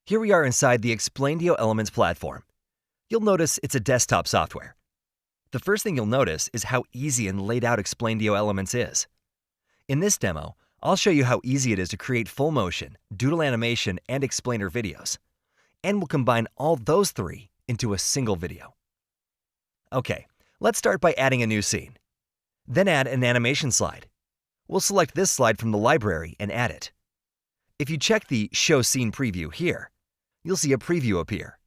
Here we are inside the Explaindio Elements platform. You'll notice it's a desktop software. The first thing you'll notice is how easy and laid out Explaindio Elements is. In this demo, I'll show you how easy it is to create full motion, doodle animation, and explainer videos. And we'll combine all those three into a single video. Okay, let's start by adding a new scene. Then add an animation slide. We'll select this slide from the library and add it. If you check the Show Scene Preview here, you'll see a preview appear.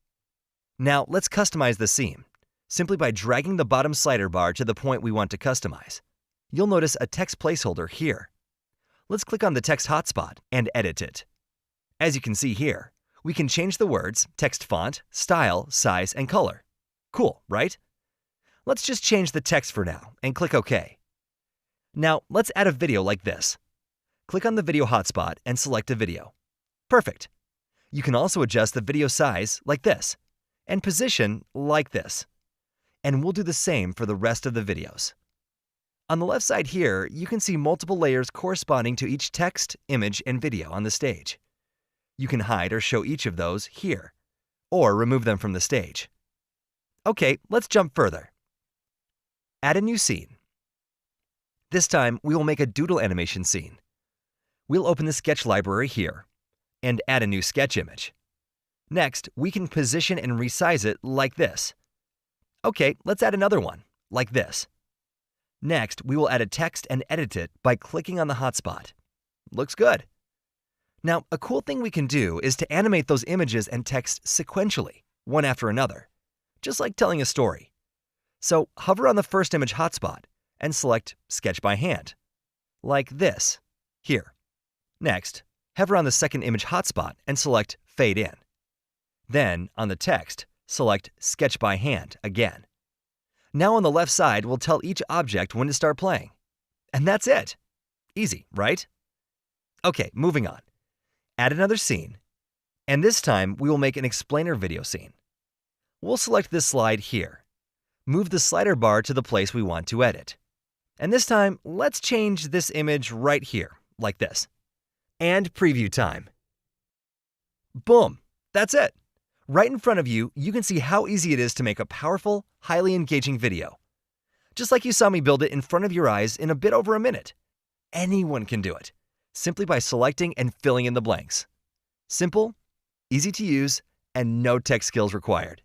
Now let's customize the scene, simply by dragging the bottom slider bar to the point we want to customize. You'll notice a text placeholder here. Let's click on the text hotspot and edit it. As you can see here, we can change the words, text font, style, size, and color. Cool, right? Let's just change the text for now and click OK. Now let's add a video like this. Click on the video hotspot and select a video. Perfect. You can also adjust the video size like this and position like this. And we'll do the same for the rest of the videos. On the left side here, you can see multiple layers corresponding to each text, image, and video on the stage. You can hide or show each of those here, or remove them from the stage. Okay, let's jump further. Add a new scene. This time, we will make a doodle animation scene. We'll open the sketch library here and add a new sketch image. Next, we can position and resize it like this. Okay, let's add another one, like this. Next, we will add a text and edit it by clicking on the hotspot. Looks good. Now, a cool thing we can do is to animate those images and text sequentially, one after another, just like telling a story. So hover on the first image hotspot and select Sketch by Hand, like this, here. Next, hover on the second image hotspot and select Fade In. Then, on the text, select Sketch by Hand again. Now on the left side, we'll tell each object when to start playing. And that's it. Easy, right? Okay, moving on. Add another scene. And this time, we will make an explainer video scene. We'll select this slide here. Move the slider bar to the place we want to edit. And this time, let's change this image right here, like this. And preview time. Boom! That's it! Right in front of you, you can see how easy it is to make a powerful, highly engaging video. Just like you saw me build it in front of your eyes in a bit over a minute. Anyone can do it, simply by selecting and filling in the blanks. Simple, easy to use, and no tech skills required.